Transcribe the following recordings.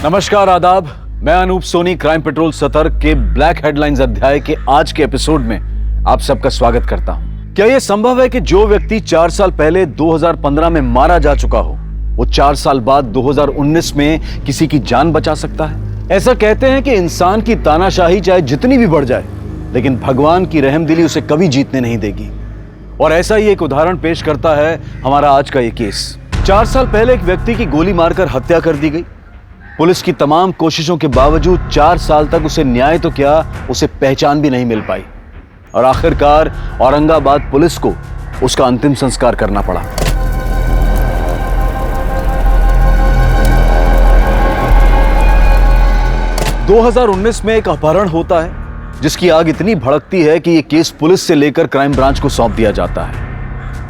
नमस्कार, आदाब। मैं अनूप सोनी क्राइम पेट्रोल सतर्क के ब्लैक हेडलाइंस अध्याय के आज के एपिसोड में आप सबका स्वागत करता हूं। क्या यह संभव है कि जो व्यक्ति 4 साल पहले 2015 में मारा जा चुका हो, वो 4 साल बाद 2019 में किसी की जान बचा सकता है? ऐसा कहते हैं कि इंसान की तानाशाही चाहे जितनी भी बढ़ जाए, लेकिन भगवान की रहमदिली उसे कभी जीतने नहीं देगी। और ऐसा ही एक उदाहरण पेश करता है हमारा आज का ये केस। 4 साल पहले एक व्यक्ति की गोली मारकर हत्या कर दी गई। पुलिस की तमाम कोशिशों के बावजूद 4 साल तक उसे न्याय तो क्या, उसे पहचान भी नहीं मिल पाई और आखिरकार औरंगाबाद पुलिस को उसका अंतिम संस्कार करना पड़ा। – 2019 में एक अपहरण होता है जिसकी आग इतनी भड़कती है कि यह केस पुलिस से लेकर क्राइम ब्रांच को सौंप दिया जाता है।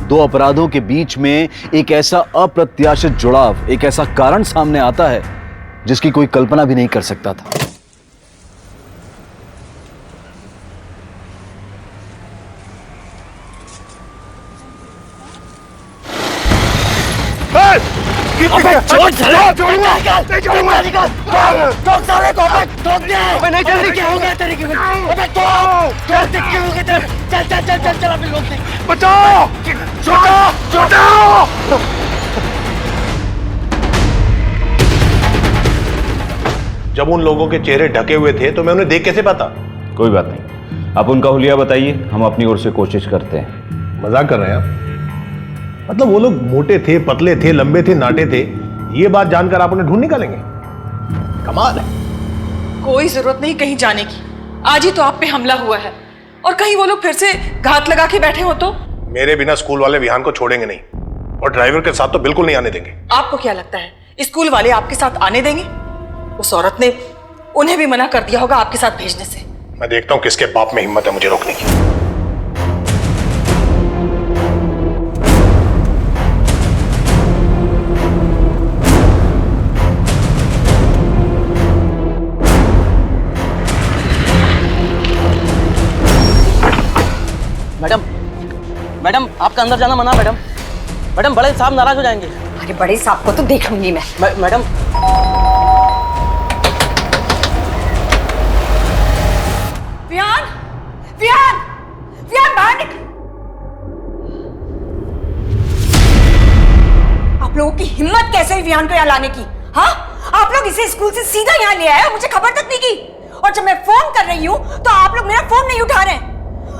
2 अपराधों के बीच में एक ऐसा अप्रत्याशित जुड़ाव, एक ऐसा कारण सामने आता है जिसकी कोई कल्पना भी नहीं कर सकता था। जब उन लोगों के चेहरे ढके हुए थे तो मैं उन्हें देख कैसे पाता? कोई बात नहीं, आप उनका हुलिया बताइए, हम अपनी ओर से कोशिश करते हैं। मजाक कर रहे हैं आप? मतलब वो लोग मोटे थे, पतले थे, लंबे थे, नाटे थे, ये बात जानकर आप उन्हें ढूंढ निकालेंगे? कमाल है। कोई जरूरत नहीं कहीं जाने की। आज ही तो आप पे हमला हुआ है और कहीं वो लोग फिर से घात लगा के बैठे हो तो? मेरे बिना स्कूल वाले विहान को छोड़ेंगे नहीं और ड्राइवर के साथ तो बिल्कुल नहीं आने देंगे। आपको क्या लगता है स्कूल वाले आपके साथ आने देंगे? उस औरत ने उन्हें भी मना कर दिया होगा आपके साथ भेजने से। मैं देखता हूं किसके बाप में हिम्मत है मुझे रोकने की। मैडम आपका अंदर जाना मना। मैडम बड़े साहब नाराज हो जाएंगे। अरे बड़े साहब को तो देख लूंगी मैं। मैडम विहान, विहान, विहान बाहर निकल। आप लोगों की हिम्मत कैसे हुई विहान को यहाँ लाने की? हाँ, आप लोग इसे स्कूल से सीधा यहाँ ले आए और मुझे खबर तक नहीं की। और जब मैं फोन कर रही हूँ तो आप लोग मेरा फोन नहीं उठा रहे हैं।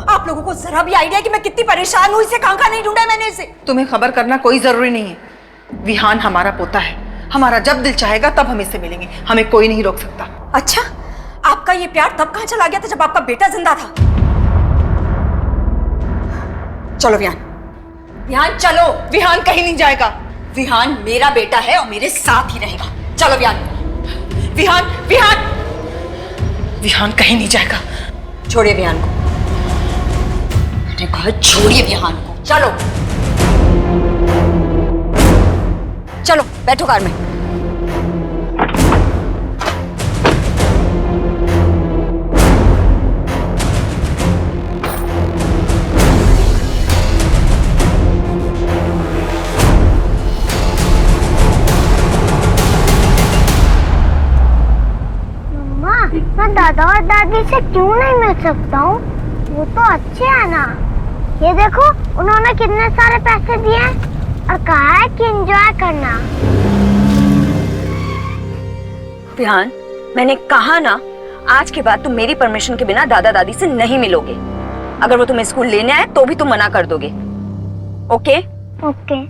आप लोगों को जरा भी आइडिया कि मैं कितनी परेशान हूँ? इसे कहाँ नहीं ढूंढा मैंने इसे। तुम्हें खबर करना कोई जरूरी नहीं है। विहान हमारा पोता है, हमारा जब दिल चाहेगा तब हम इससे मिलेंगे, हमें कोई नहीं रोक सकता। अच्छा, आपका ये प्यार तब कहाँ चला गया था जब आपका बेटा जिंदा था? चलो विहान, विहान चलो। विहान कहीं नहीं जाएगा। विहान मेरा बेटा है और मेरे साथ ही रहेगा। चलो विहान। विहान विहान विहान कहीं नहीं जाएगा। छोड़िए विहान को। मैंने कहा छोड़िए विहान को। चलो चलो बैठो कार में। मैं दादा और दादी से क्यों नहीं मिल सकता हूँ? वो तो अच्छे हैं ना। ये देखो, उन्होंने कितने सारे पैसे दिए हैं और कहा है कि एंजॉय करना। विहान, मैंने कहा ना, आज के बाद तुम मेरी परमिशन के बिना दादा दादी से नहीं मिलोगे। अगर वो तुम्हें स्कूल लेने आए तो भी तुम मना कर दोगे। ओके? ओके।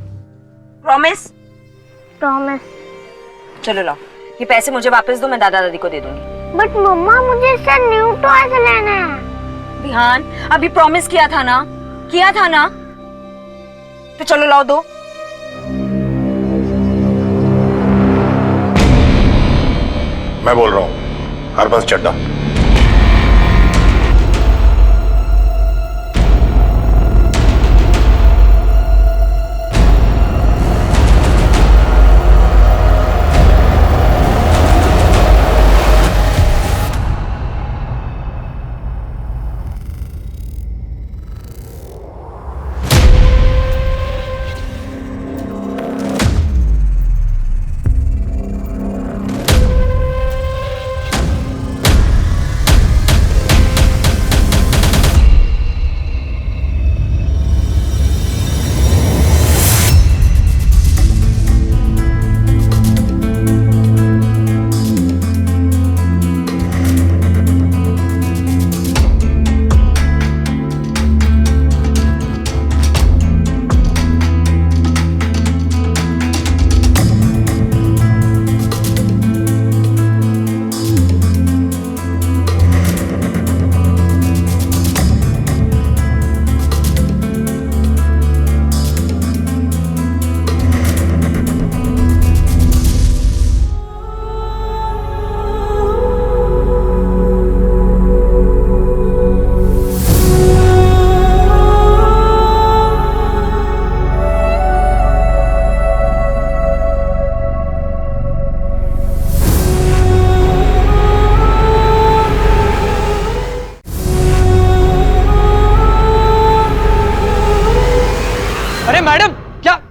प्रॉमिस? प्रॉमिस। चलो लाओ, ये पैसे मुझे वापस दो, मैं दादा दादी को दे दूंगी। बट मम्मा, मुझे इससे न्यू टॉयज लेना है। विहान, अभी प्रॉमिस किया था ना? तो चलो लाओ दो। मैं बोल रहा हूं, हरबंस चड्डा।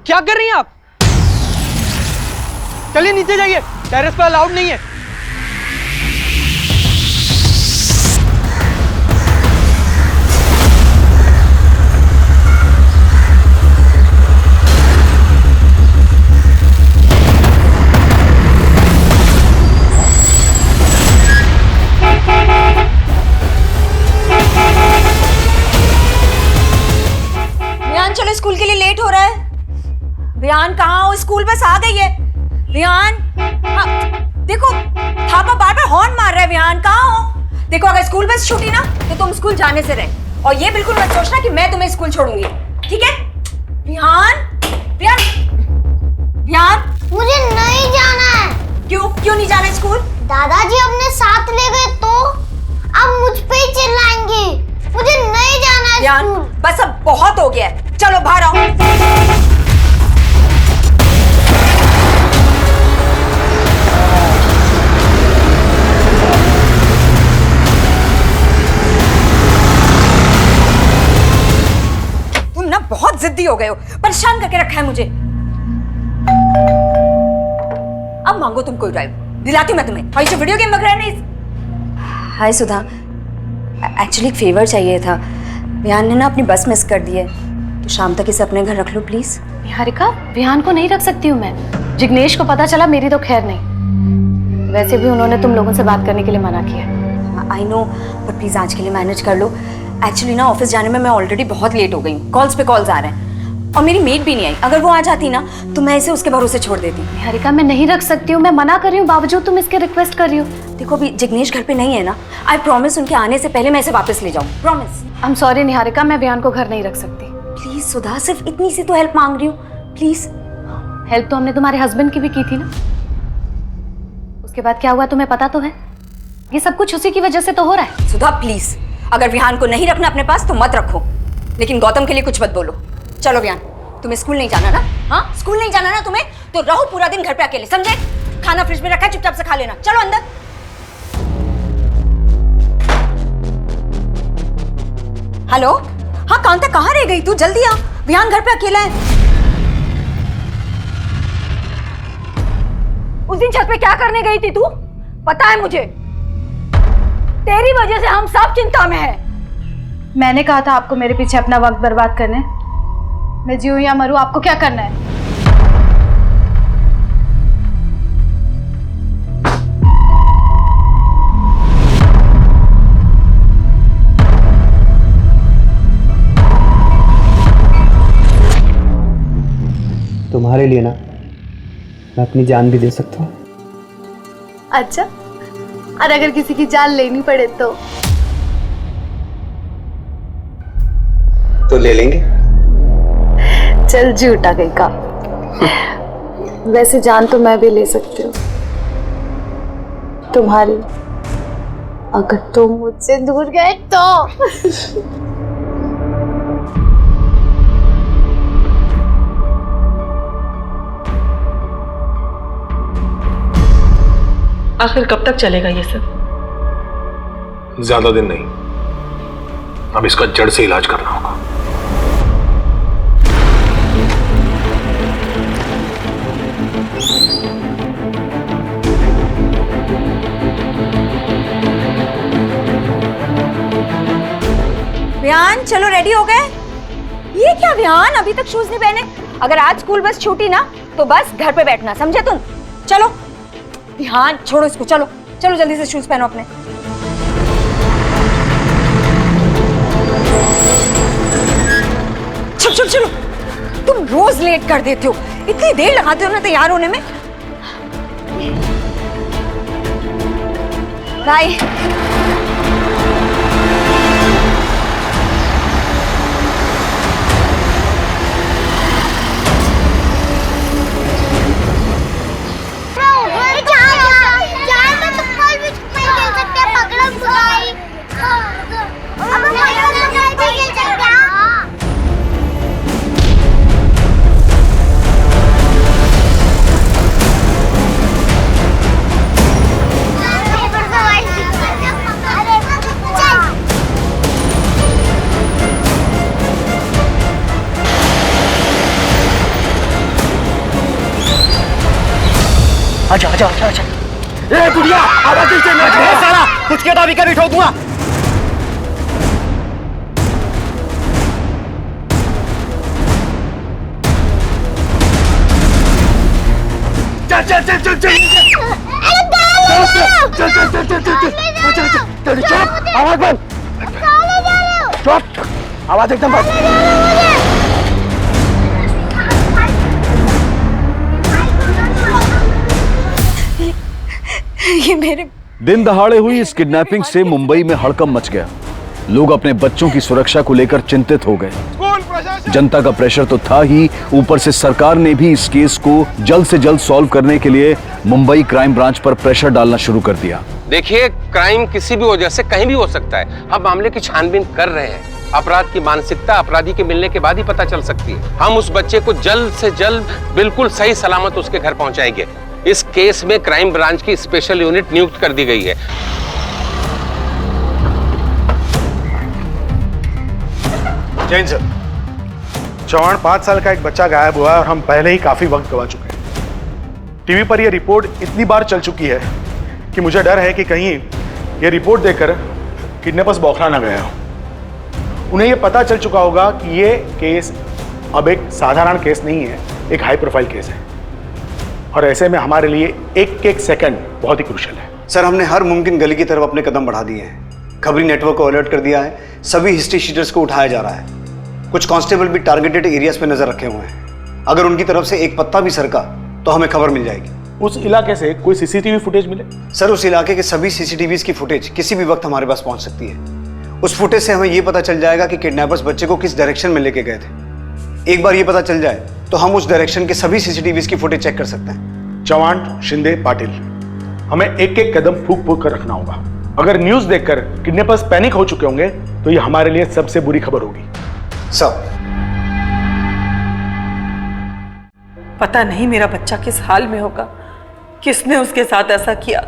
क्या कर रही हैं आप? चलिए नीचे जाइए, टेरेस पर अलाउड नहीं है। रियान चलो, स्कूल के लिए लेट हो रहा है। रियान कहाँ हो? स्कूल बस आ गई है। रियान, हाँ, देखो थापा बार बार हॉर्न मार रहा है। रियान कहाँ हो? देखो अगर स्कूल बस छूटी ना तो तुम स्कूल जाने से रहे, और ये बिल्कुल मत सोचना कि मैं तुम्हें स्कूल छोड़ूंगी, ठीक है? रियान, रियान, रियान, मुझे नहीं जाना है। क्यों नहीं जाना स्कूल? दादाजी अपने साथ ले गए तो अब मुझ पे ही चिल्लाएंगे। मुझे नहीं जाना है रियान, स्कूल। बस अब बहुत हो गया है, चलो बाहर आओ। तुम ना बहुत जिद्दी हो गए हो, परेशान करके रखा है मुझे। अब मांगो तुम कोई ड्राइव, दिलाती हूँ मैं तुम्हें। और ये वीडियो गेम वगैरह नहीं। हाय सुधा, एक्चुअली एक फेवर चाहिए था। विहान ने ना अपनी बस मिस कर दी है, तो शाम तक इसे अपने घर रख लो प्लीज। निहारिका, विहान को नहीं रख सकती हूँ मैं। जिग्नेश को पता चला मेरी तो खैर नहीं। वैसे भी उन्होंने तुम लोगों से बात करने के लिए मना किया। आई नो, बट प्लीज आज के लिए मैनेज कर लो। एक्चुअली ना ऑफिस जाने में मैं ऑलरेडी बहुत लेट हो गई हूँ। कॉल्स पे कॉल्स आ रहे हैं और मेरी मेड भी नहीं आई। अगर वो आ जाती ना तो मैं इसे उसके भरोसे छोड़ देती। निहारिका, मैं नहीं रख सकती हूँ, मैं मना कर रही हूँ, बावजूद तुम इसके रिक्वेस्ट कर रही हो। देखो अभी जिग्नेश घर पे नहीं है ना, आई प्रॉमिस उनके आने से पहले मैं इसे वापस ले जाऊँ, promise. I am sorry Niharika, मैं विहान को घर नहीं रख सकती। प्लीज सुधा, सिर्फ इतनी सी तो हेल्प मांग रही हूँ, प्लीज। हेल्प तो हमने तुम्हारे हस्बैंड की भी की थी ना। उसके बाद क्या हुआ तुम्हें पता तो है। ये सब कुछ उसी की वजह से तो हो रहा है। सुधा प्लीज, अगर विहान को नहीं रखना अपने पास तो मत रखो, लेकिन गौतम के लिए कुछ मत बोलो। चलो विहान, तुम्हें स्कूल नहीं जाना ना? हाँ, स्कूल नहीं जाना ना तुम्हें, तो रहो पूरा दिन घर पे अकेले, समझे? खाना फ्रिज में रखा है, चुपचाप से खा लेना। चलो अंदर। हेलो, हाँ कांता, कहाँ रह गई तू? जल्दी आ, विहान घर पे अकेला है। उस दिन छत पे क्या करने गई थी तू? पता है मुझे, तेरी वजह से हम सब चिंता में हैं। मैंने कहा था आपको मेरे पीछे अपना वक्त बर्बाद करने। मैं जीऊं या मरूं, आपको क्या करना है? तुम्हारे लिए ना मैं अपनी जान भी दे सकता हूँ। अच्छा, और अगर किसी की जान लेनी पड़े तो ले लेंगे। चल झूठा कहीं का। वैसे जान तो मैं भी ले सकती हूँ तुम्हारी, अगर तुम मुझसे दूर गए तो। आखिर कब तक चलेगा ये सब? ज्यादा दिन नहीं, अब इसका जड़ से इलाज करना होगा। विहान चलो, रेडी हो गए? ये क्या विहान, अभी तक शूज नहीं पहने? अगर आज स्कूल बस छूटी ना तो बस घर पे बैठना, समझे तुम? चलो विहान, छोड़ो इसको, चलो चलो जल्दी से शूज पहनो अपने। चलो चलो चलो, तुम रोज लेट कर देते हो, इतनी देर लगाते हो ना तैयार होने में। बाय। आजा आजा आजा आजा। ए बुढ़िया आवाज दे साला, कुछ कहता भी कभी ठोकूंगा। चल चल चल चल चल चल चल चल चल चल। चुप, आवाज बंद। चुप, आवाज एकदम बंद। ये मेरे दिन दहाड़े हुई इस किडनैपिंग से मुंबई में हड़कंप मच गया। लोग अपने बच्चों की सुरक्षा को लेकर चिंतित हो गए। जनता का प्रेशर तो था ही, ऊपर से सरकार ने भी इस केस को जल्द से जल्द सॉल्व करने के लिए मुंबई क्राइम ब्रांच पर प्रेशर डालना शुरू कर दिया। देखिए, क्राइम किसी भी वजह से कहीं भी हो सकता है। हम मामले की छानबीन कर रहे हैं। अपराध की मानसिकता अपराधी के मिलने के बाद ही पता चल सकती है। हम उस बच्चे को जल्द से जल्द बिल्कुल सही सलामत उसके घर पहुंचाएंगे। इस केस में क्राइम ब्रांच की स्पेशल यूनिट नियुक्त कर दी गई है। जैन सर, चौहान 5 साल का एक बच्चा गायब हुआ है और हम पहले ही काफी वक्त गवा चुके हैं। टीवी पर यह रिपोर्ट इतनी बार चल चुकी है कि मुझे डर है कि कहीं यह रिपोर्ट देखकर किडनैपर्स बौखला ना गया हो। उन्हें यह पता चल चुका होगा कि यह केस अब एक साधारण केस नहीं है, एक हाई प्रोफाइल केस है और ऐसे में हमारे लिए एक एक सेकंड बहुत ही क्रूशियल है। सर, हमने हर मुमकिन गली की तरफ अपने कदम बढ़ा दिए हैं। खबरी नेटवर्क को अलर्ट कर दिया है। सभी हिस्ट्री शीटर्स को उठाया जा रहा है। कुछ कांस्टेबल भी टारगेटेड एरियाज पे नजर रखे हुए हैं। अगर उनकी तरफ से एक पत्ता भी सरका तो हमें खबर मिल जाएगी। उस इलाके से कोई सीसीटीवी फुटेज मिले? सर, उस इलाके के सभी सीसीटीवीज की फुटेज किसी भी वक्त हमारे पास पहुंच सकती है। उस फुटेज से हमें यह पता चल जाएगा कि किडनैपर्स बच्चे को किस डायरेक्शन में लेके गए थे। एक बार ये पता चल जाए तो हम उस डायरेक्शन के सभी सीसीटीवीज की फुटेज चेक कर सकते हैं। चौहान, शिंदे, पाटिल, हमें एक एक कदम फूक फूक कर रखना होगा। अगर न्यूज देखकर किडनैपर्स पैनिक हो चुके होंगे तो ये हमारे लिए सबसे बुरी खबर होगी। सर, पता नहीं मेरा बच्चा किस हाल में होगा, किसने उसके साथ ऐसा किया।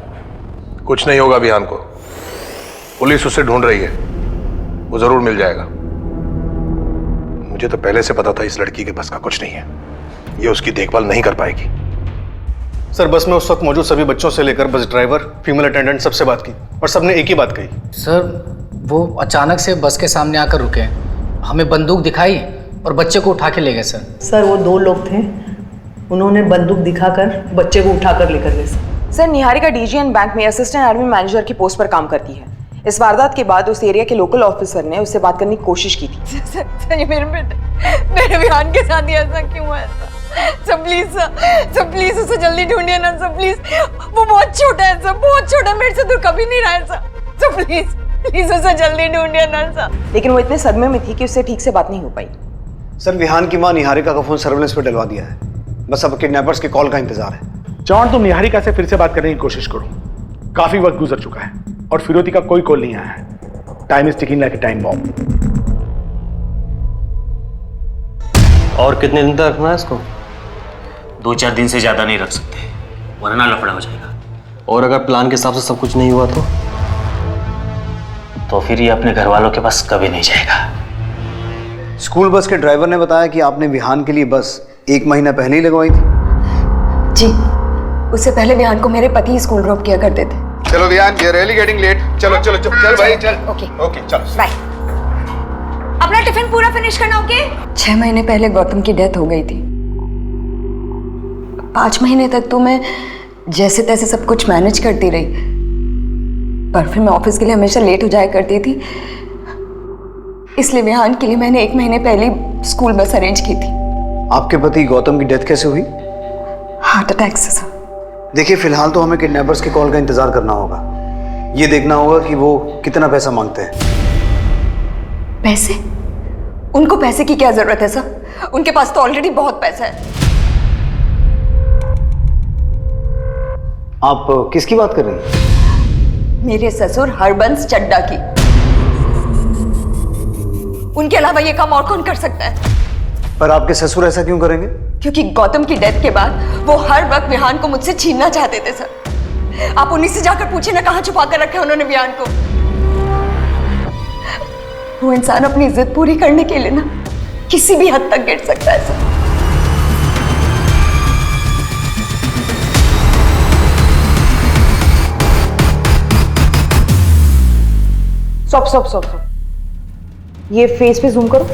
कुछ नहीं होगा विहान को, पुलिस उसे ढूंढ रही है, वो जरूर मिल जाएगा। मुझे तो पहले से पता था इस लड़की के बस का कुछ नहीं है, ये उसकी देखभाल नहीं कर पाएगी। सर, बस में उस वक्त मौजूद सभी बच्चों से लेकर बस ड्राइवर, फीमेल अटेंडेंट सबसे बात की और सबने एक ही बात कही। सर, वो अचानक से बस के सामने आकर रुके, हमें बंदूक दिखाई और बच्चे को उठा के ले गए। सर, वो 2 लोग थे, उन्होंने बंदूक दिखाकर बच्चे को उठाकर लेकर गए। सर, निहारिका डीजीएन बैंक में असिस्टेंट आर्मी मैनेजर की पोस्ट पर काम करती है। इस वारदात के बाद उस एरिया के लोकल ऑफिसर ने उससे बात करने की कोशिश की थी। सर, ये मेरे विहान के साथ ही ऐसा क्यों हुआ? सर प्लीज उसे जल्दी ढूंढिए ना सर, प्लीज। वो बहुत छोटा है सर, बहुत छोटा, मेरे से दूर कभी नहीं रहा है सर। प्लीज उसे जल्दी ढूंढिए ना सर। लेकिन वो इतने सदमे में थी कि उससे ठीक से बात नहीं हो पाई। सर, विहान की मां निहारिका का फोन सर्वेलेंस पे डलवा दिया है। बस अब किडनैपर्स के कॉल का इंतजार है। चौहान, तुम निहारिका से फिर से बात करने की कोशिश करो। काफी वक्त गुजर चुका है और फिरोती का कोई कॉल नहीं आया है। Time is ticking like a time bomb. और कितने दिन तक रखना है इसको? 2-4 दिन से ज्यादा नहीं रख सकते, वरना लफड़ा हो जाएगा। और अगर प्लान के हिसाब से सब कुछ नहीं हुआ तो फिर ये अपने घर वालों के पास कभी नहीं जाएगा। स्कूल बस के ड्राइवर ने बताया कि आपने विहान के लिए बस 1 महीना पहले ही लगवाई थी। जी, उससे पहले विहान को मेरे पति स्कूल ड्रॉप किया करते थे। चलो विहान, ये रियली गेटिंग लेट। चलो चलो चल भाई, चल। ओके चलो बाय। अपना टिफिन पूरा फिनिश करना, ओके? 6 महीने पहले गौतम की डेथ हो गई थी। 5 महीने तक तो मैं जैसे तैसे सब कुछ मैनेज करती रही, पर फिर मैं ऑफिस के लिए हमेशा लेट हो जाया करती थी। इसलिए विहान के लिए मैंने 1 महीने पहले स्कूल बस अरेंज की थी। आपके पति गौतम की डेथ कैसे हुई? हार्ट अटैक से सर। देखिए, फिलहाल तो हमें किडनैपर्स के कॉल का इंतजार करना होगा। ये देखना होगा कि वो कितना पैसा मांगते हैं। पैसे? उनको पैसे की क्या जरूरत है सर? उनके पास तो ऑलरेडी बहुत पैसा है। आप किसकी बात कर रही हैं? मेरे ससुर हरबंस चड्डा की। उनके अलावा ये काम और कौन कर सकता है? पर आपके ससुर ऐसा क्यों करेंगे? क्योंकि गौतम की डेथ के बाद वो हर वक्त विहान को मुझसे छीनना चाहते थे सर। आप उन्हीं से जाकर पूछे ना कहां छुपा कर रखा है उन्होंने विहान को। वो इंसान अपनी जिद पूरी करने के लिए ना किसी भी हद तक गिर सकता है sir. Stop stop stop stop, ये फेस पे जूम करो।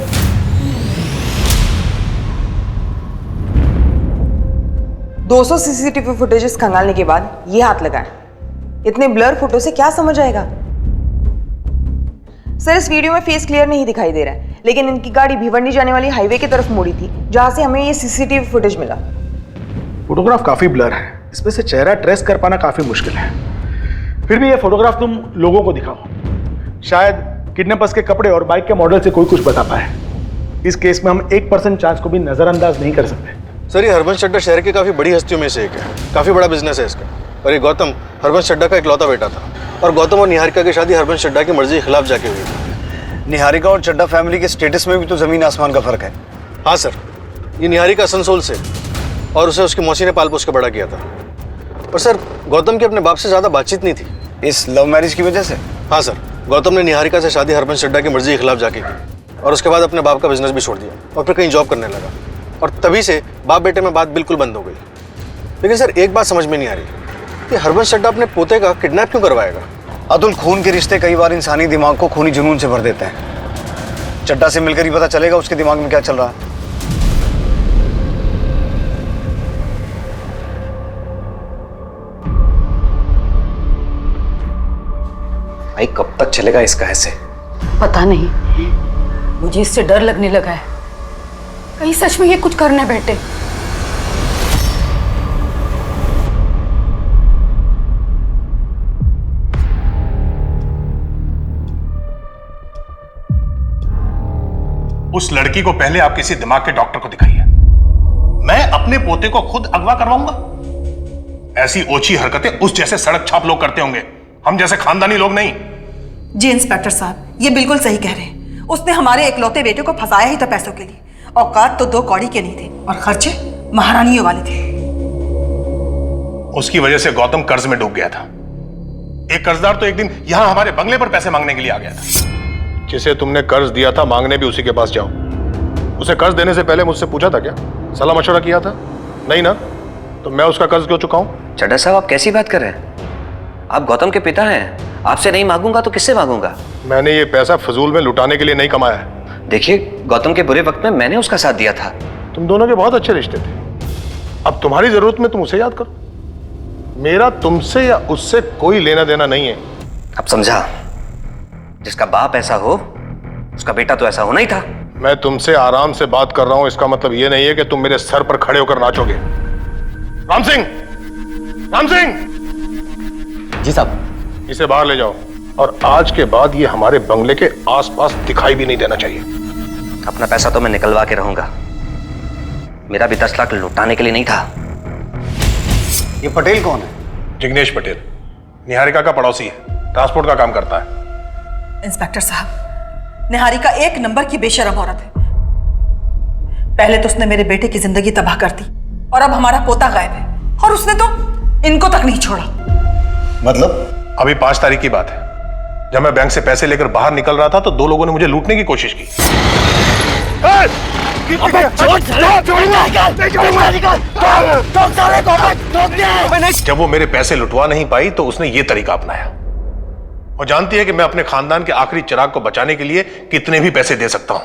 $200 सीसीटीवी फुटेजेस खंगालने के बाद ये हाथ लगाएं। इतने ब्लर फोटो से क्या समझ आएगा? सर इस वीडियो में फेस क्लियर नहीं दिखाई दे रहा है, लेकिन इनकी गाड़ी भिवंडी जाने वाली हाईवे की तरफ मुड़ी थी, जहां से हमें ये सीसीटीवी फुटेज मिला। फोटोग्राफ काफी ब्लर है, इसमें से चेहरा ट्रेस कर पाना काफी मुश्किल है। फिर भी ये फोटोग्राफ तुम लोगों को दिखाओ, शायद किडनैपर्स के कपड़े और बाइक के मॉडल से कोई कुछ बता पाए। इस केस में हम 1% चांस को भी नजरअंदाज नहीं कर सकते। सर ये हरबंस चड्ढा शहर की काफ़ी बड़ी हस्तियों में से एक है, काफ़ी बड़ा बिजनेस है इसका। और ये गौतम हरबंस चड्ढा का इकलौता बेटा था, और गौतम और निहारिका की शादी हरबंस चड्ढा की मर्जी के खिलाफ जाके हुई थी। निहारिका और चड्ढा फैमिली के स्टेटस में भी तो ज़मीन आसमान का फर्क है। हाँ सर, ये निहारिका असनसोल से, और उसे उसकी मौसी ने पाल पोस के बड़ा किया था। और सर गौतम की अपने बाप से ज़्यादा बातचीत नहीं थी। इस लव मैरिज की वजह से? हाँ सर, गौतम ने निहारिका से शादी हरबंस चड्ढा की मर्जी के खिलाफ जाके की, और उसके बाद अपने बाप का बिजनेस भी छोड़ दिया और फिर कहीं जॉब करने लगा। और तभी से बाप बेटे में बात बिल्कुल बंद हो गई। लेकिन सर एक बात समझ में नहीं आ रही कि हरबंस चड्ढा अपने पोते का किडनैप क्यों करवाएगा? अतुल, खून के रिश्ते कई बार इंसानी दिमाग को खूनी जुनून से भर देते हैं। चड्ढा से मिलकर ही पता चलेगा उसके दिमाग में क्या चल रहा है। भाई कब तक चलेगा इसका ऐसे? पता नहीं, मुझे इससे डर लगने लगा है। कहीं सच में ये कुछ करने बैठे। उस लड़की को पहले आप किसी दिमाग के डॉक्टर को दिखाइए। मैं अपने पोते को खुद अगवा करवाऊंगा? ऐसी ओछी हरकतें उस जैसे सड़क छाप लोग करते होंगे, हम जैसे खानदानी लोग नहीं। जी इंस्पेक्टर साहब, ये बिल्कुल सही कह रहे हैं। उसने हमारे इकलौते बेटे को फंसाया ही था पैसों के लिए। औकात तो 2 कौड़ी के नहीं थे और खर्चे महारानियों वाले थे। उसकी वजह से गौतम कर्ज में डूब गया था। एक कर्जदार तो एक दिन यहां हमारे बंगले पर पैसे मांगने के लिए आ गया था। जिसे तुमने कर्ज दिया था, मांगने भी उसी के पास जाओ। उसे कर्ज देने से पहले मुझसे पूछा था क्या? सलाह मशवरा किया था? नहीं ना? तो मैं उसका कर्ज क्यों चुकाऊं? चड्ढा साहब आप कैसी बात कर रहे हैं? आप गौतम के पिता हैं, आपसे नहीं मांगूंगा तो किससे मांगूंगा? मैंने ये पैसा फजूल में लुटाने के लिए नहीं कमाया है। देखिए, गौतम के बुरे वक्त में मैंने उसका साथ दिया था। तुम दोनों के बहुत अच्छे रिश्ते थे। अब तुम्हारी जरूरत में तुम उसे याद करो। मेरा तुमसे या उससे कोई लेना देना नहीं है। अब समझा, जिसका बाप ऐसा हो उसका बेटा तो ऐसा होना ही था। मैं तुमसे आराम से बात कर रहा हूं, इसका मतलब यह नहीं है कि तुम मेरे सर पर खड़े होकर नाचोगे। राम सिंह, राम सिंह! जी साहब। इसे बाहर ले जाओ, और आज के बाद ये हमारे बंगले के आसपास दिखाई भी नहीं देना चाहिए। अपना पैसा तो मैं निकलवा के रहूंगा, मेरा भी 10 लाख लुटाने के लिए नहीं था। ये पटेल कौन है? जिग्नेश पटेल, निहारिका का पड़ोसी है, ट्रांसपोर्ट का काम करता है। इंस्पेक्टर साहब, निहारिका 1 नंबर की बेशरम औरत है। पहले तो उसने मेरे बेटे की जिंदगी तबाह कर दी, और अब हमारा पोता गायब है, और उसने तो इनको तक नहीं छोड़ा। मतलब? अभी 5 तारीख की बात है, जब मैं बैंक से पैसे लेकर बाहर निकल रहा था तो 2 लोगों ने मुझे लूटने की कोशिश की। जब वो मेरे पैसे लुटवा नहीं पाई तो उसने ये तरीका अपनाया। वो जानती है कि मैं अपने खानदान के आखिरी चिराग को बचाने के लिए कितने भी पैसे दे सकता हूं,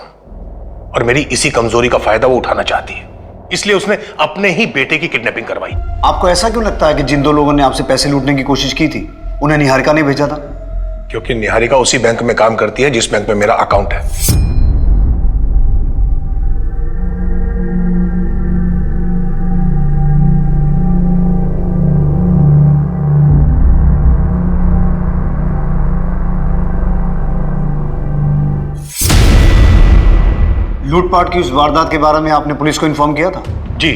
और मेरी इसी कमजोरी का फायदा वो उठाना चाहती है। इसलिए उसने अपने ही बेटे की किडनैपिंग करवाई। आपको ऐसा क्यों लगता है कि जिन 2 लोगों ने आपसे पैसे लूटने की कोशिश की थी उन्हें निहारिका ने भेजा था? क्योंकि निहारिका उसी बैंक में काम करती है जिस बैंक में मेरा अकाउंट है। लूटपाट की उस वारदात के बारे में आपने पुलिस को इन्फॉर्म किया था? जी,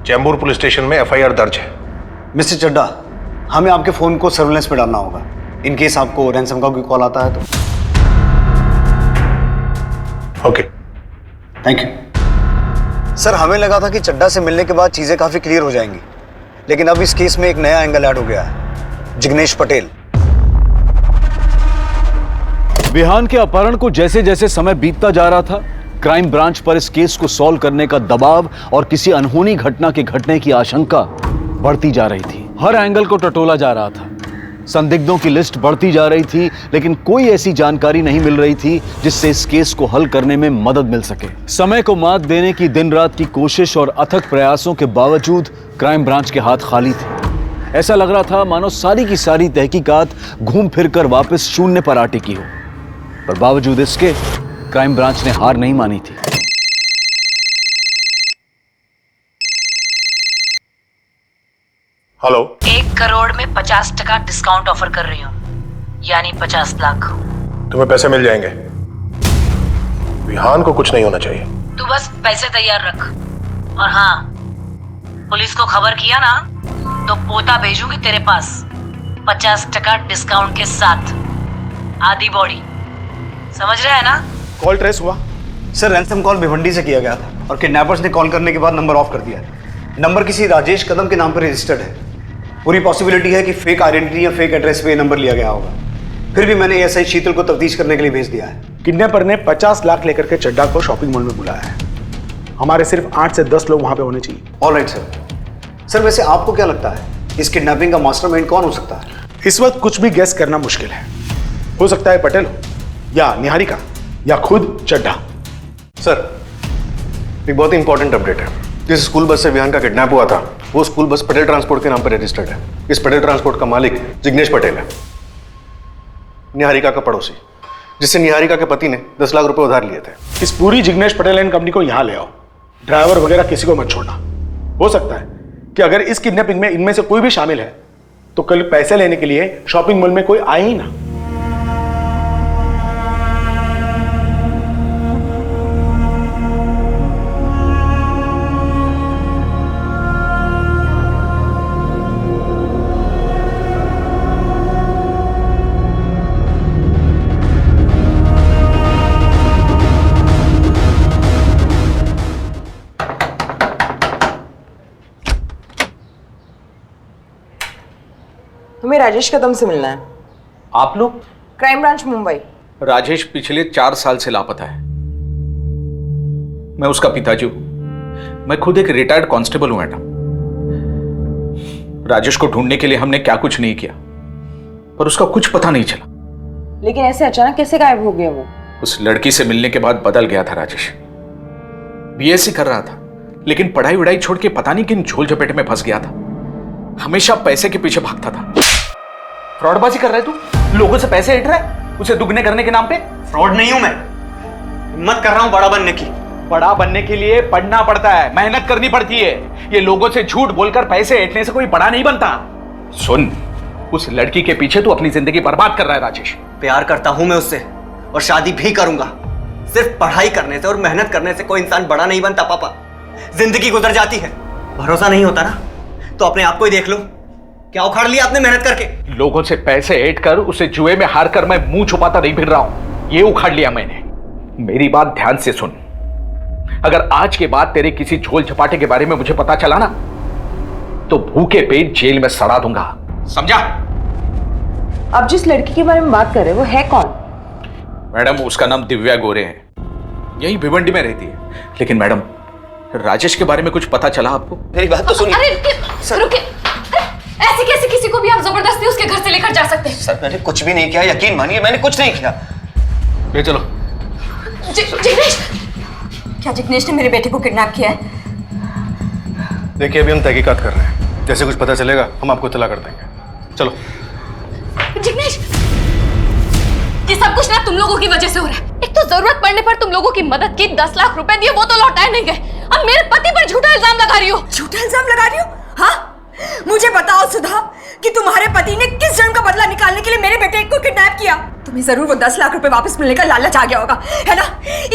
चैम्बूर पुलिस स्टेशन में FIR दर्ज है। मिस्टर चड्ढा, हमें आपके फोन को सर्विलेंस पे डालना होगा, इन केस आपको रैंसम का कोई कॉल आता है तो। Okay, thank you. सर, हमें लगा था कि चड्ढा से मिलने के बाद चीजें काफी क्लियर हो जाएंगी, लेकिन अब इस केस में एक नया एंगल ऐड हो गया है। जिग्नेश पटेल। विहान के अपहरण को जैसे जैसे समय बीतता जा रहा था, क्राइम ब्रांच पर इस केस को सॉल्व करने का दबाव और किसी अनहोनी घटना के घटने की आशंका बढ़ती जा रही थी। हर एंगल को टटोला जा रहा था। संदिग्धों की लिस्ट बढ़ती जा रही थी, लेकिन कोई ऐसी जानकारी नहीं मिल रही थी जिससे इस केस को हल करने में मदद मिल सके। समय को मात देने की दिन रात की कोशिश और अथक प्रयासों के बावजूद क्राइम ब्रांच के हाथ खाली थे। ऐसा लग रहा था मानो सारी की सारी तहकीकात घूम फिरकर वापस शून्य पर आ टिकी हो, पर बावजूद इसके क्राइम ब्रांच ने हार नहीं मानी थी। हेलो। 1 करोड़ में 50% डिस्काउंट ऑफर कर रही हूँ, यानी 50 लाख। तुम्हें पैसे मिल जाएंगे। विहान को कुछ नहीं होना चाहिए। तू बस पैसे तैयार रख। और हाँ, पुलिस को खबर किया ना तो पोता भेजूंगी तेरे पास 50% डिस्काउंट के साथ, आधी बॉडी। समझ रहा है ना? कॉल ट्रेस हुआ? सर रैंसम कॉल भिवंडी से किया गया था और किडनैपर्स ने कॉल करने के बाद नंबर ऑफ कर दिया है। नंबर किसी राजेश कदम के नाम पर रजिस्टर्ड है। पूरी पॉसिबिलिटी है कि फेक आइडेंटिटी या फेक एड्रेस पे नंबर लिया गया होगा। फिर भी मैंने एएसआई शीतल को तफ्तीश करने के लिए भेज दिया है। किडनैपर ने 50 लाख लेकर के चड्डा को शॉपिंग मॉल में बुलाया है। हमारे सिर्फ 8 से 10 लोग वहां पे होने चाहिए। Alright sir. सर वैसे आपको क्या लगता है इस किडनैपिंग का मास्टरमाइंड कौन हो सकता है? इस वक्त कुछ भी गेस करना मुश्किल है। हो सकता है पटेल हो, या निहारिका, या खुद चड्डा। सर एक बहुत ही इंपॉर्टेंट अपडेट है। जिस स्कूल बस से विहान का किडनैप हुआ था वो स्कूल बस पटेल ट्रांसपोर्ट के नाम पर रजिस्टर्ड है। इस पटेल ट्रांसपोर्ट का मालिक जिग्नेश पटेल है, निहारिका का पड़ोसी, जिससे निहारिका के पति ने 10 लाख रुपए उधार लिए थे। इस पूरी जिग्नेश पटेल एंड कंपनी को यहां ले आओ। ड्राइवर वगैरह किसी को मत छोड़ना। हो सकता है कि अगर इस किडनैपिंग में इनमें से कोई भी शामिल है तो कल पैसे लेने के लिए शॉपिंग मॉल में कोई आए ही ना। हमें राजेश कदम से मिलना है। आप लोग? Crime branch Mumbai. राजेश पिछले 4 साल से लापता है। मैं उसका पिताजी हूं। मैं खुद एक रिटायर्ड कांस्टेबल हूं मैडम। राजेश को ढूंढने के लिए हमने क्या कुछ नहीं किया, पर उसका कुछ पता नहीं चला। लेकिन ऐसे अचानक कैसे गायब हो गया वो? उस लड़की से मिलने के बाद बदल गया था राजेश। बीएससी कर रहा था, लेकिन पढ़ाई वढ़ाई छोड़ के पता नहीं किन झोल झपेटे में फंस गया था। हमेशा पैसे के पीछे भागता था। फ्रॉडबाजी कर रहा है तू? लोगों से पैसे ऐंठ रहा है उसे दुगने करने के नाम पे? फ्रॉड नहीं हूं मैं, हिम्मत कर रहा हूं बड़ा बनने की। बड़ा बनने के लिए पढ़ना पड़ता है, मेहनत करनी पड़ती है। ये लोगों से झूठ बोलकर पैसे ऐंठने से कोई बड़ा नहीं बनता। सुन, उस लड़की के पीछे तू अपनी जिंदगी बर्बाद कर रहा है राजेश। प्यार करता हूं मैं उससे और शादी भी करूंगा। सिर्फ पढ़ाई करने से और मेहनत करने से कोई इंसान बड़ा नहीं बनता पापा। जिंदगी गुजर जाती है। भरोसा नहीं होता ना तो अपने आप को ही देख लो। क्या उखाड़ लिया आपने मेहनत करके? लोगों से पैसे ऐंठ कर उसे जुए में हार कर मैं मुंह छुपाता नहीं फिर रहा हूं। ये उखाड़ लिया मैंने। मेरी बात ध्यान से सुन। अगर आज के बाद तेरे किसी झोल झपाटे के बारे में मुझे पता चला ना तो भूखे पेट जेल में सड़ा दूंगा, समझा? अब जिस लड़की के बारे में बात कर रहे हैं वो है कौन? मैडम उसका नाम दिव्या गोरे है, यही भिवंडी में रहती है। लेकिन मैडम राजेश के बारे में कुछ पता चला आपको? मेरी बात तो सुनिए। अरे रुकिए, ऐसे कैसे किसी को भी आप जबरदस्ती उसके घर से लेकर जा सकते हैं? सर मैंने कुछ भी नहीं किया, यकीन मानिए मैंने कुछ नहीं किया। ले चलो। जिग्नेश, क्या जिग्नेश ने मेरे बेटे को किडनैप किया है? देखिए अभी हम तहकीकात कर रहे हैं, जैसे कुछ पता चलेगा हम आपको इत्तला कर देंगे। चलो। जिग्नेश, ये सब कुछ ना तुम लोगों की वजह से हो रहा है। एक तो जरूरत पड़ने पर तुम लोगों की मदद की, 10 लाख रुपए दिए वो तो लौटाए नहीं गए। अब मेरे पति पर झूठा इल्जाम लगा रही हो। झूठा इल्जाम लगा रही हो? हाँ, मुझे बताओ सुधा कि तुम्हारे पति ने किस जन्म का बदला निकालने के लिए मेरे बेटे को किडनैप किया। तुम्हें जरूर वो 10 लाख रुपए वापस मिलने का लालच आ गया होगा, है ना?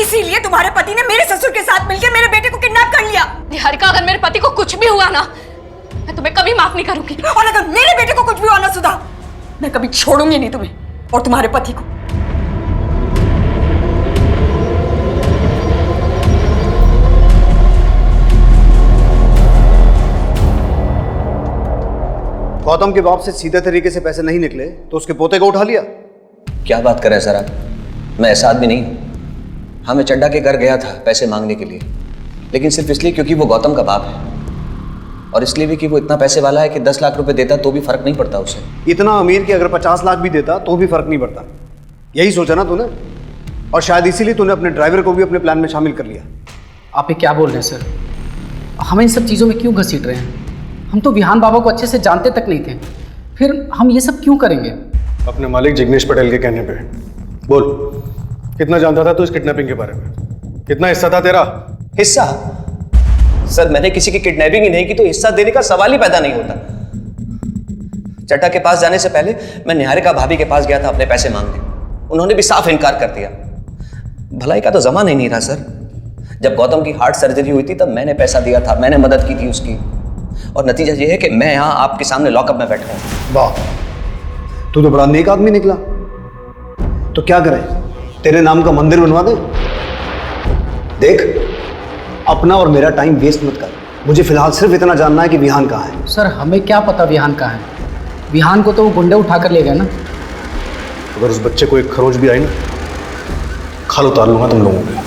इसीलिए तुम्हारे पति ने मेरे ससुर के साथ मिलकर मेरे बेटे को किडनैप कर लिया। निहारिका, अगर मेरे पति को कुछ भी हुआ ना मैं तुम्हें कभी माफ नहीं करूंगी। और अगर मेरे बेटे को कुछ भी हुआ ना सुधा, मैं कभी छोड़ूंगी नहीं तुम्हें और तुम्हारे पति को। गौतम के बाप से सीधे तरीके से पैसे नहीं निकले तो उसके पोते को उठा लिया। क्या बात कर रहे हैं सर आप? मैं ऐसा आदमी नहीं हूं। हाँ, मैं चड्डा के घर गया था पैसे मांगने के लिए, लेकिन सिर्फ इसलिए क्योंकि वो गौतम का बाप है। और इसलिए भी कि वो इतना पैसे वाला है कि 10 लाख रुपए देता तो भी फर्क नहीं पड़ता उसे। इतना अमीर कि अगर 50 लाख भी देता तो भी फर्क नहीं पड़ता। यही सोचा ना तूने, और शायद इसीलिए तूने अपने ड्राइवर को भी अपने प्लान में शामिल कर लिया। आप ये क्या बोल रहे हैं सर? हम इन सब चीज़ों में क्यों घसीट रहे हैं? हम तो विहान बाबा को अच्छे से जानते तक नहीं थे, फिर हम ये सब क्यों करेंगे? अपने मालिक जिग्नेश पटेल के कहने पे। बोल, कितना जानता था तू इस किडनैपिंग के बारे में? कितना हिस्सा था तेरा? हिस्सा? सर मैंने किसी की किडनैपिंग ही नहीं की तो हिस्सा देने का सवाल ही पैदा नहीं होता। चड्ढा के पास जाने से पहले मैं निहारिका भाभी के पास गया था अपने पैसे मांगने। उन्होंने भी साफ इनकार कर दिया। भलाई का तो जमाना ही नहीं था सर। जब गौतम की हार्ट सर्जरी हुई थी तब मैंने पैसा दिया था, मैंने मदद की थी उसकी, और नतीजा यह है कि मैं यहाँ आपके सामने लॉकअप में बैठा हूँ। वाह, तू तो बड़ा नेक आदमी निकला। तो क्या करें, तेरे नाम का मंदिर बनवा दे? देख, अपना और मेरा टाइम वेस्ट मत कर। मुझे फिलहाल सिर्फ इतना जानना है कि विहान कहाँ है। सर हमें क्या पता विहान कहाँ है? विहान को तो वो गुंडे उठा कर ले गए ना। अगर उस बच्चे को एक खरोच भी आई ना, खाल उतार लूंगा तुम लोगों को।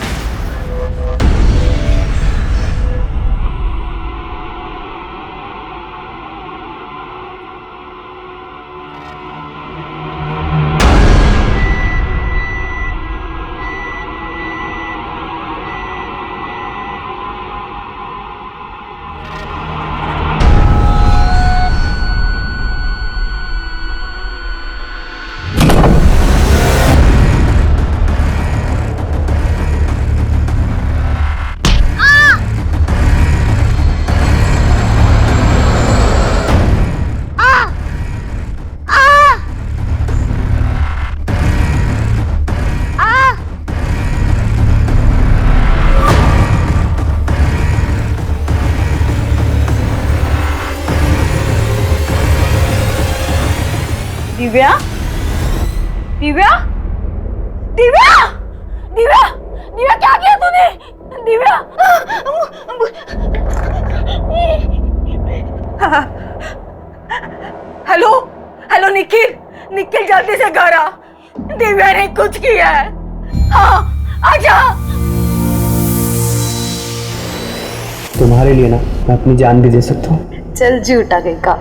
दिव्या, दिव्या, दिव्या, दिव्या, दिव्या क्या किया तूने? दिव्या, हेलो, हेलो निखिल, निखिल जल्दी से घर आ। दिव्या ने कुछ किया है। हाँ, आजा। तुम्हारे लिए ना मैं अपनी जान भी दे सकता हूँ। चल झूठा कहीं का।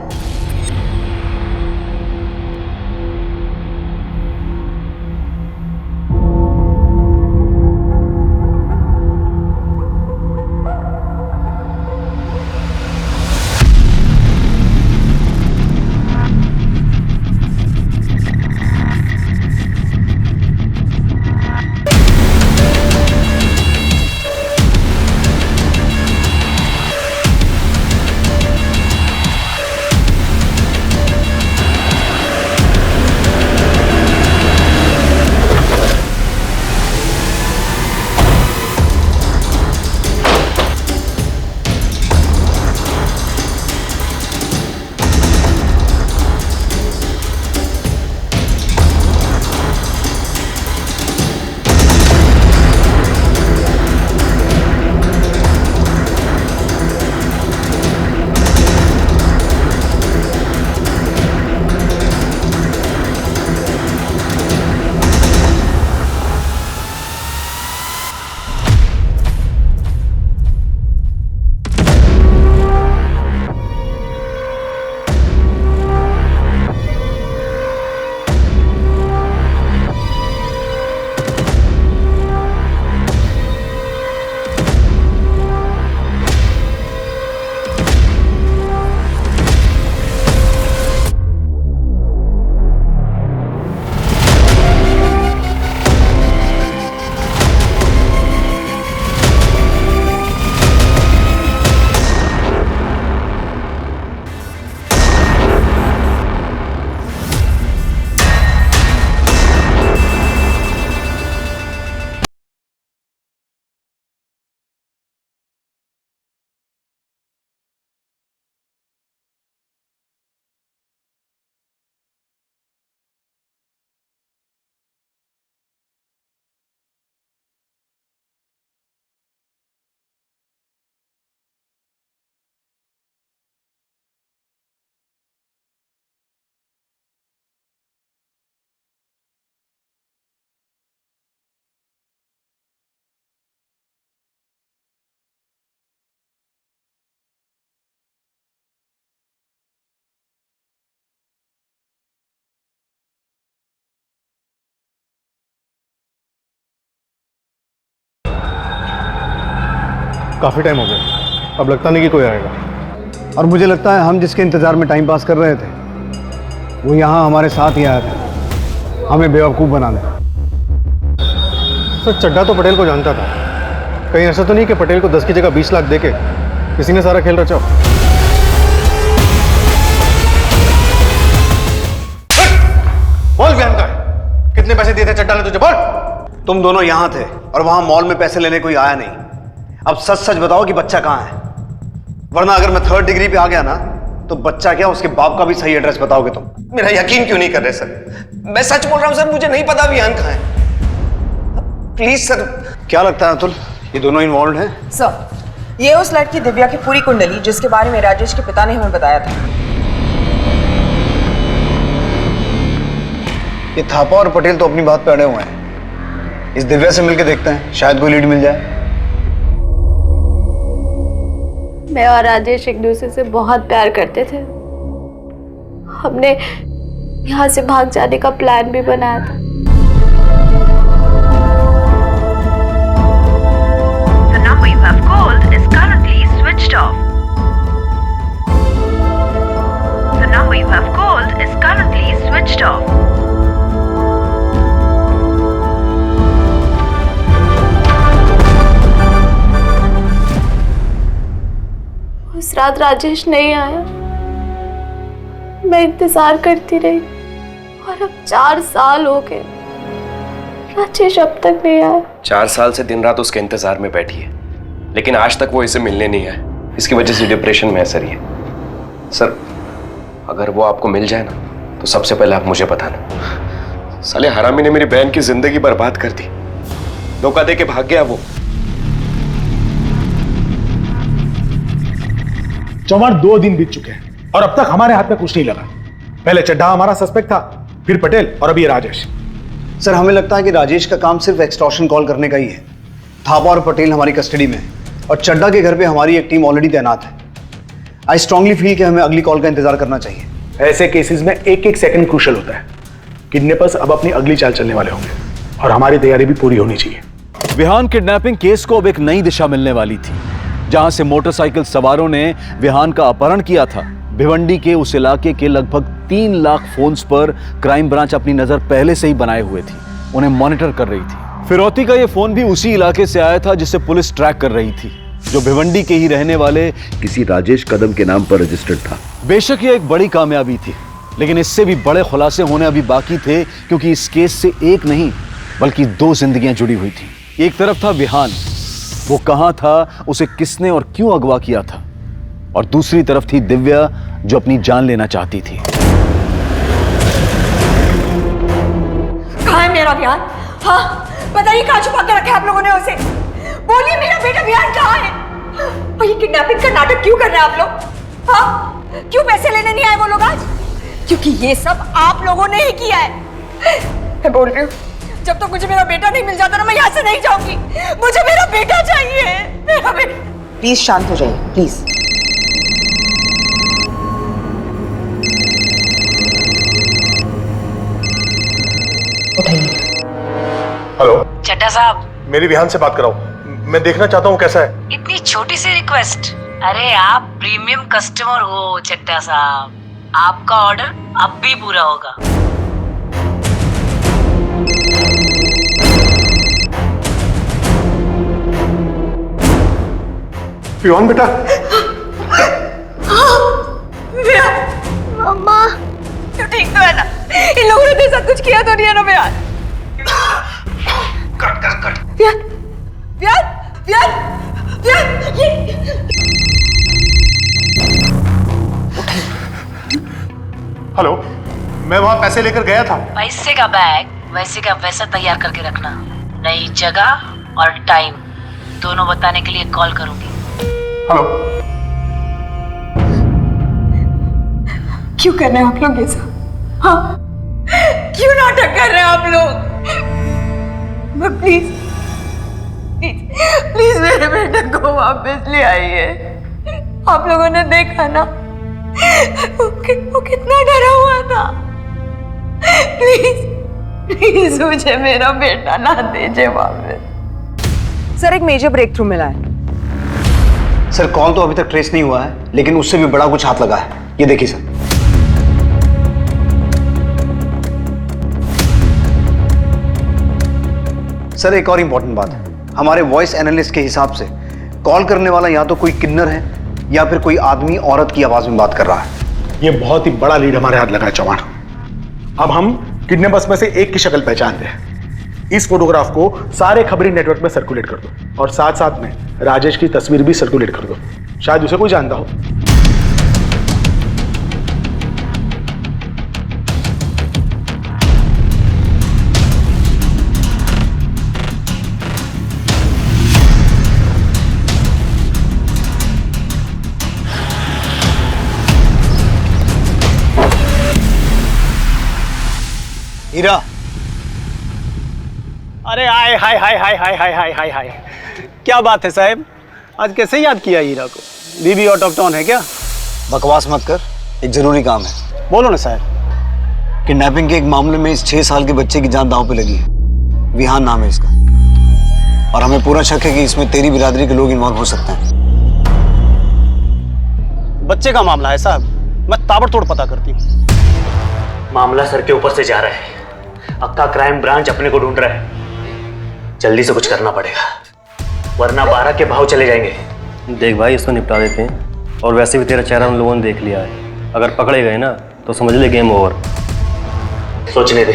काफ़ी टाइम हो गया, अब लगता नहीं कि कोई आएगा। और मुझे लगता है हम जिसके इंतजार में टाइम पास कर रहे थे वो यहाँ हमारे साथ ही आया था, हमें बेवकूफ़ बनाने। सर चड्ढा तो पटेल को जानता था, कहीं ऐसा तो नहीं कि पटेल को 10 की जगह 20 लाख देके किसी ने सारा खेल रचा। बोल विहान का है, कितने पैसे दिए थे चड्ढा ने तुझे, बोल। तुम दोनों यहाँ थे और वहां मॉल में पैसे लेने कोई आया नहीं। अब सच सच बताओ कि बच्चा कहाँ है, वरना अगर मैं 3rd डिग्री पे आ गया ना तो बच्चा क्या उसके बाप का भी सही एड्रेस बताओगे तुम। मेरा यकीन क्यों नहीं कर रहे सर? मैं सच बोल रहा हूं सर, मुझे नहीं पता विहान कहाँ है। Please sir. क्या लगता है अतुल, ये दोनों इन्वॉल्व हैं? सर, ये उस लड़की दिव्या की पूरी कुंडली जिसके बारे में राजेश के पिता ने हमें बताया था। ये थापा और पटेल तो अपनी बात पे अड़े हुए हैं। इस दिव्या से मिलके देखते हैं, शायद कोई लीड मिल जाए। मैं और राजेश एक दूसरे से बहुत प्यार करते थे। हमने यहाँ से भाग जाने का प्लान भी बनाया था। The number you have called is currently switched off. The number you have called is currently switched off. उस रात राजेश नहीं आया, मैं इंतजार करती रही और अब 4 साल हो गए, राजेश अब तक नहीं आया। 4 साल से दिन रात उसके इंतजार में बैठी है, लेकिन आज तक वो इसे मिलने नहीं आया। इसकी वजह से डिप्रेशन में है सर ये। सर अगर वो आपको मिल जाए ना तो सबसे पहले आप मुझे बताना। साले हरामी ने मेरी बहन की जिंदगी बर्बाद कर दी, धोखा दे के भाग गया वो। चौहान 2 दिन बीत चुके हैं और अब तक हमारे हाथ में कुछ नहीं लगा। पहले चड्ढा हमारा सस्पेक्ट था, फिर पटेल और अभी राजेश। सर हमें लगता है कि राजेश का काम सिर्फ एक्सटॉर्शन कॉल करने का ही है। थापा और पटेल हमारी कस्टडी में है और चड्ढा के घर पे हमारी एक टीम ऑलरेडी तैनात है। आई स्ट्रांगली फील कि हमें अगली कॉल का इंतजार करना चाहिए। ऐसे केसेस में एक सेकंड क्रूशल होता है। किडनैपर्स अब अपनी अगली चाल चलने वाले होंगे और हमारी तैयारी भी पूरी होनी चाहिए। विहान किडनैपिंग केस को अब एक नई दिशा मिलने वाली थी। जहां से मोटरसाइकिल सवारों ने विहान का अपहरण किया था, भिवंडी के उस इलाके के लगभग 3 लाख फोन्स पर क्राइम ब्रांच अपनी नजर पहले से ही बनाए हुए थी, उन्हें मॉनिटर कर रही थी। फिरौती का यह फोन भी उसी इलाके से आया था जिसे पुलिस ट्रैक कर रही थी, जो भिवंडी के ही रहने वाले किसी राजेश कदम के नाम पर रजिस्टर्ड था। बेशक यह एक बड़ी कामयाबी थी, लेकिन इससे भी बड़े खुलासे होने अभी बाकी थे, क्योंकि इस केस से एक नहीं बल्कि 2 जिंदगियां जुड़ी हुई थी। एक तरफ था विहान, वो कहां था, उसे किसने और क्यों अगवा किया था, और दूसरी तरफ थी दिव्या जो अपनी जान लेना चाहती थी। कहाँ है मेरा विहान? हाँ, बताइए कहाँ छुपा के रखा है आप लोगों ने उसे? बोलिए मेरा बेटा विहान कहाँ है? और ये किडनैपिंग का नाटक क्यों कर रहे हैं आप लोग? हाँ, क्यों पैसे लेने नहीं आए वो लोग आज? क्योंकि ये सब आप लोगों ने ही किया है। मैं बोल रही हूँ, जब तक मुझे मेरा बेटा नहीं मिल जाता ना, मैं यहाँ से नहीं जाऊंगी। मुझे मेरा बेटा चाहिए, मेरा बेटा। प्लीज शांत हो जाइए, प्लीज। हेलो चड्ढा साहब, मेरी विहान से बात कराओ, मैं देखना चाहता हूँ कैसा है। इतनी छोटी सी रिक्वेस्ट। अरे आप प्रीमियम कस्टमर हो चड्ढा साहब, आपका ऑर्डर अब भी पूरा होगा। विहान बेटा। मम्मा, तू ठीक तो है ना? इन लोगों ने तेरे साथ कुछ किया तो नहीं है ना विहान? कट। विहान, ये हेलो, मैं वहां पैसे लेकर गया था। पैसे का बैग वैसे का वैसा तैयार करके रखना। नई जगह और टाइम दोनों बताने के लिए कॉल करूंगी। हेलो। क्यों कर रहे हैं आप लोग ये सब? हाँ, क्यों नाटक कर रहे हैं आप लोग? प्लीज मेरे बेटे को वापस ले आइए। आप लोगों ने देखा ना, वो कितना डरा हुआ था। प्लीज मुझे मेरा बेटा ना दीजिए वापस। सर, एक मेजर ब्रेक थ्रू मिला है। सर कॉल तो अभी तक ट्रेस नहीं हुआ है, लेकिन उससे भी बड़ा कुछ हाथ लगा है। ये देखिए सर। सर एक और इंपॉर्टेंट बात है, हमारे वॉइस एनालिस्ट के हिसाब से कॉल करने वाला या तो कोई किन्नर है या फिर कोई आदमी औरत की आवाज में बात कर रहा है। ये बहुत ही बड़ा लीड हमारे हाथ लगा है चौहान। अब हम किडनैपर्स में से एक की शक्ल पहचानते हैं। इस फोटोग्राफ को सारे खबरी नेटवर्क में सर्कुलेट कर दो और साथ साथ में राजेश की तस्वीर भी सर्कुलेट कर दो, शायद उसे कोई जानता हो। हीरा, अरे हाय हाय हाय हाय हाय हाय हाय हाय हाय, क्या बात है साहब, आज कैसे याद किया हीरा को? बीबी आउट ऑफ टाउन है क्या? बकवास मत कर, एक जरूरी काम है। बोलो ना साहब। किडनैपिंग के एक मामले में इस 6 साल के बच्चे की जान दांव पे लगी है। विहान नाम है इसका, और हमें पूरा शक है कि इसमें तेरी बिरादरी के लोग इन्वॉल्व हो सकते हैं। बच्चे का मामला है साहब, मैं ताबड़तोड़ पता करती हूँ। मामला सर के ऊपर से जा रहा है, अक्का क्राइम ब्रांच अपने को ढूंढ रहा है। जल्दी से कुछ करना पड़ेगा, वरना 12 के भाव चले जाएंगे। देख भाई, इसको निपटा देते हैं, और वैसे भी तेरा चेहरा उन लोगों ने देख लिया है। अगर पकड़े गए ना तो समझ ले गेम ओवर। सोचने दे।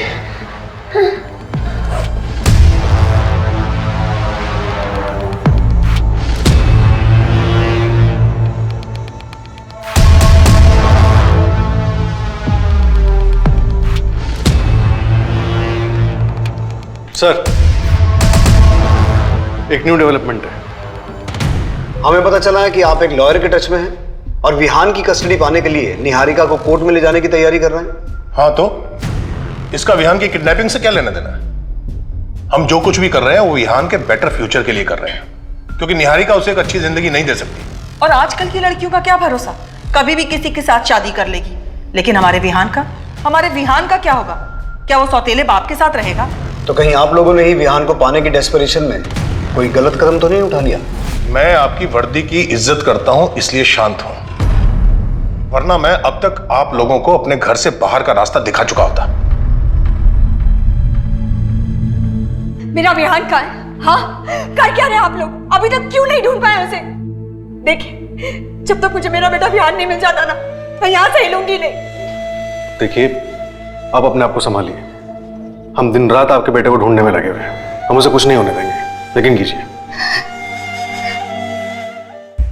सर, एक न्यू डेवलपमेंट है। हमें पता चला है कि आप एक लॉयर के टच में हैं और विहान की कस्टडी पाने के लिए निहारिका को कोर्ट में ले जाने की तैयारी कर रहे हैं। हाँ, तो इसका विहान की किडनैपिंग से क्या लेना देना है? हम जो कुछ भी कर रहे हैं वो विहान के बेटर फ्यूचर के लिए कर रहे हैं, क्योंकि निहारिका उसे एक अच्छी जिंदगी नहीं दे सकती। और आजकल की लड़कियों का क्या भरोसा, कभी भी किसी के साथ शादी कर लेगी। लेकिन हमारे विहान का क्या होगा? क्या वो सौतेले बाप के साथ रहेगा? तो कहीं आप लोगों ने ही विहान को पाने की डेस्परेशन में कोई गलत कदम तो नहीं उठा लिया? मैं आपकी वर्दी की इज्जत करता हूं, इसलिए शांत हूं, वरना मैं अब तक आप लोगों को अपने घर से बाहर का रास्ता दिखा चुका होता। मेरा विहान कहाँ है? हाँ, कर क्या रहे आप लोग? अभी तक क्यों नहीं ढूंढ पाए उसे? देखिए, जब तक मुझे मेरा बेटा विहान नहीं मिल जाता ना, मैं यहाँ से हिलूंगी नहीं। देखिए, आप अपने आप को संभालिए। हम दिन रात आपके बेटे को ढूंढने में लगे हुए हैं, हम उसे कुछ नहीं होने देंगे। लेकिन कीजिए।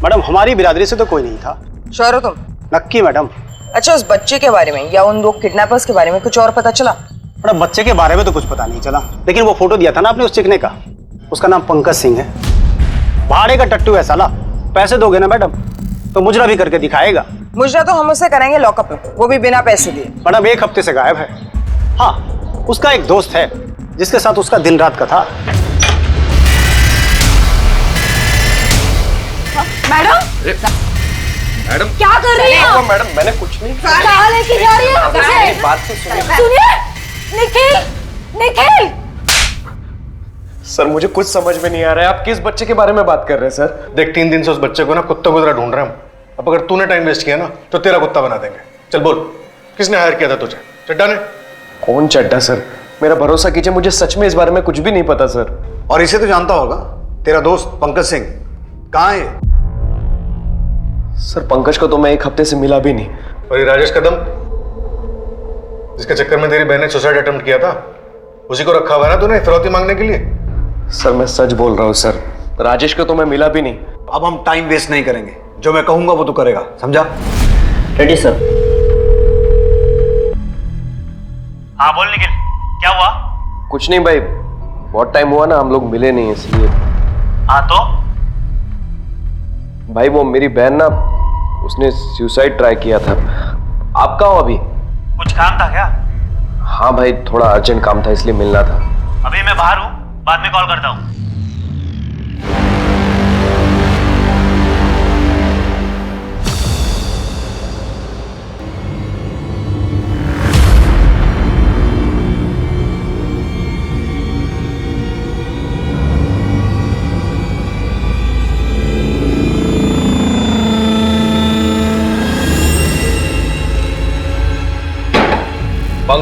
मैडम, हमारी बिरादरी से तो कोई नहीं था। श्योर हो तुम? नक्की मैडम। अच्छा, उस बच्चे के बारे में या उन 2 किडनैपर्स के बारे में कुछ और पता चला? मैडम, बच्चे के बारे में तो कुछ पता नहीं चला, लेकिन वो फोटो दिया था ना आपने उस चिकने का, उसका नाम पंकज सिंह है। भाड़े का टट्टू है साला। पैसे दोगे ना मैडम तो मुजरा भी करके दिखाएगा। मुजरा तो हम उसे कराएंगे लॉकअप में, वो भी बिना पैसे दिए। मैडम, 1 हफ्ते से गायब है। हाँ, उसका एक दोस्त है जिसके साथ उसका दिन रात का था। मैडम, मैडम क्या कर रही हो? मैडम, मैंने कुछ नहीं कहाँ लेके जा रही हो मुझे? बात तो सुनिए। सुनिए, निखिल। सर, मुझे कुछ समझ में नहीं आ रहा है, आप किस बच्चे के बारे में बात कर रहे हैं सर? देख, 3 दिन से उस बच्चे को ना कुत्ता की तरह ढूंढ रहे हैं हम। अब अगर तूने टाइम वेस्ट किया ना तो तेरा कुत्ता बना देंगे। चल बोल, किसने हायर किया था तुझे? चड्डा ने? कौन चड्डा सर? मेरा भरोसा कीजिए, मुझे सच में इस बारे में कुछ भी नहीं पता सर। और इसे तो जानता होगा, तेरा दोस्त पंकज सिंह कहाँ है? सर, पंकज को तो मैं 1 हफ्ते से मिला भी नहीं। और ये राजेश कदम, जिसके चक्कर में तेरी बहन ने सुसाइड अटेम्प्ट किया था, उसी को रखा हुआ है ना तूने फिरौती मांगने के लिए? सर, मैं सच बोल रहा हूँ सर, राजेश को तो मैं मिला भी नहीं। अब हम टाइम वेस्ट नहीं करेंगे, जो मैं कहूंगा वो तू करेगा, समझा? Ready sir. हाँ बोल निखिल, क्या हुआ? कुछ नहीं भाई, बहुत टाइम हुआ ना, हम लोग मिले नहीं इसलिए। हाँ तो? भाई वो मेरी बहन ना, उसने सुसाइड ट्राई किया था। आप कहाँ हो अभी? कुछ काम था क्या? हाँ भाई, थोड़ा अर्जेंट काम था इसलिए मिलना था। अभी मैं बाहर हूँ, बाद में कॉल करता हूँ।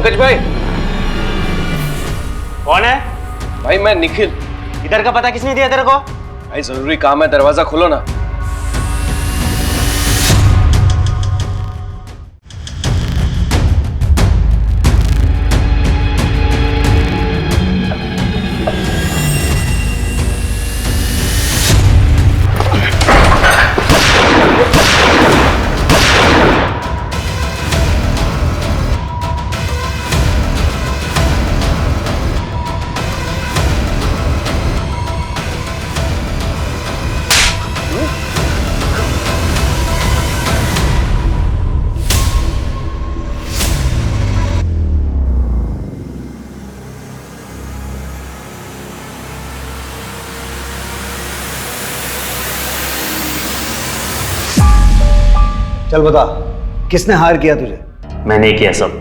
पंकज भाई। कौन है? भाई मैं निखिल। इधर का पता किसने दिया तेरे को? भाई जरूरी काम है, दरवाजा खोलो ना। चल बता, किसने हायर किया तुझे? मैंने किया सब।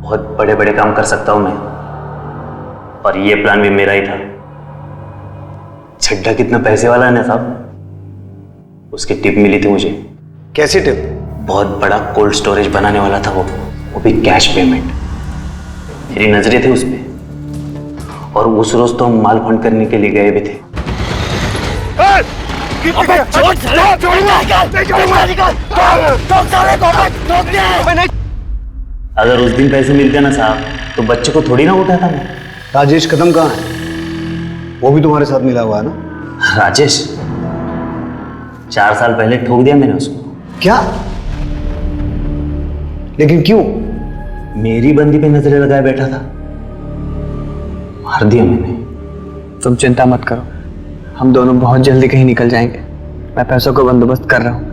बहुत बड़े बड़े काम कर सकता हूं मैं, और ये प्लान भी मेरा ही था। छड्डा कितना पैसे वाला है ना साहब, उसकी टिप मिली थी मुझे। कैसी टिप? बहुत बड़ा कोल्ड स्टोरेज बनाने वाला था वो भी कैश पेमेंट। मेरी नजरें थी उस पे, और उस रोज तो हम माल फंड करने के लिए गए भी थे। अगर उस दिन पैसे मिलते ना साहब, तो बच्चे को थोड़ी ना उठाता मैं। राजेश कदम कहाँ है? वो भी तुम्हारे साथ मिला हुआ है ना? राजेश 4 साल पहले ठोक दिया मैंने उसको। क्या? लेकिन क्यों? मेरी बंदी पे नजरें लगाए बैठा था, मार दिया मैंने। तुम चिंता मत करो, हम दोनों बहुत जल्दी कहीं निकल जाएंगे। मैं पैसों का बंदोबस्त कर रहा हूं।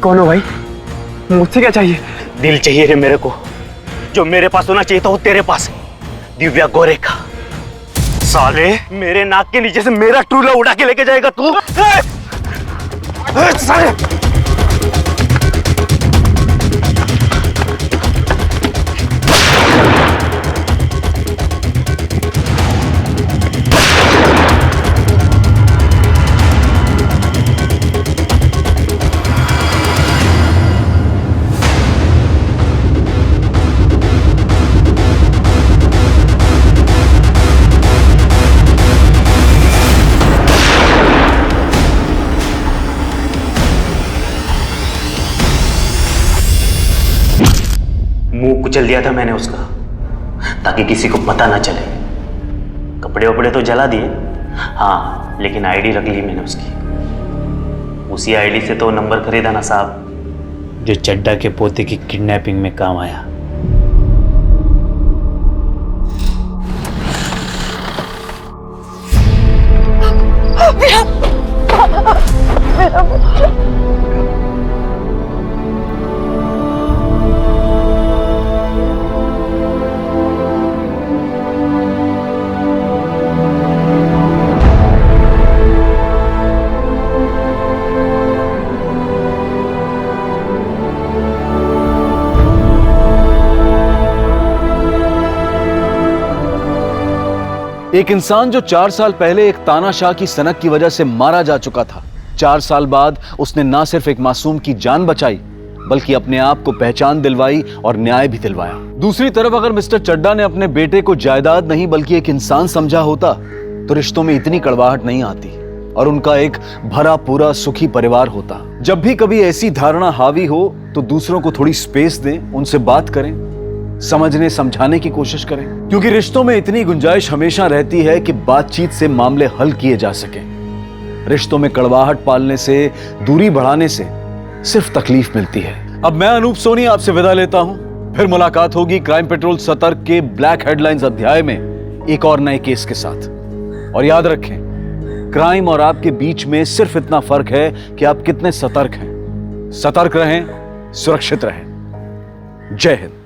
कौन हो भाई? मुझसे क्या चाहिए? दिल चाहिए रे मेरे को, जो मेरे पास होना चाहिए था वो तेरे पास है। दिव्या गोरे का। साले, मेरे नाक के नीचे से मेरा ट्रू लव उड़ा के लेके जाएगा तू? साले! मुंह कुचल दिया था मैंने उसका, ताकि किसी को पता ना चले। कपड़े वपड़े तो जला दिए, हाँ, लेकिन आईडी रख ली मैंने उसकी। उसी आईडी से तो नंबर खरीदा ना साहब, जो चड्डा के पोते की किडनैपिंग में काम आया। मेरा बच्चा। एक इंसान जो 4 साल पहले एक तानाशाह की सनक की वजह से मारा जा चुका था, 4 साल बाद उसने ना सिर्फ एक मासूम की जान बचाई, बल्कि अपने आप को पहचान दिलवाई और न्याय भी दिलवाया। दूसरी तरफ अगर मिस्टर चड्डा ने अपने बेटे को जायदाद नहीं बल्कि एक इंसान समझा होता, तो रिश्तों में इतनी कड़वाहट नहीं आती और उनका एक भरा पूरा सुखी परिवार होता। जब भी कभी ऐसी धारणा हावी हो तो दूसरों को थोड़ी स्पेस दें, उनसे बात करें, समझने समझाने की कोशिश करें, क्योंकि रिश्तों में इतनी गुंजाइश हमेशा रहती है कि बातचीत से मामले हल किए जा सके। रिश्तों में कड़वाहट पालने से, दूरी बढ़ाने से सिर्फ तकलीफ मिलती है। अब मैं अनूप सोनी आपसे विदा लेता हूं, फिर मुलाकात होगी क्राइम पेट्रोल सतर्क के ब्लैक हेडलाइंस अध्याय में एक और नए केस के साथ। और याद रखें, क्राइम और आपके बीच में सिर्फ इतना फर्क है कि आप कितने सतर्क हैं। सतर्क रहें, सुरक्षित रहें। जय हिंद।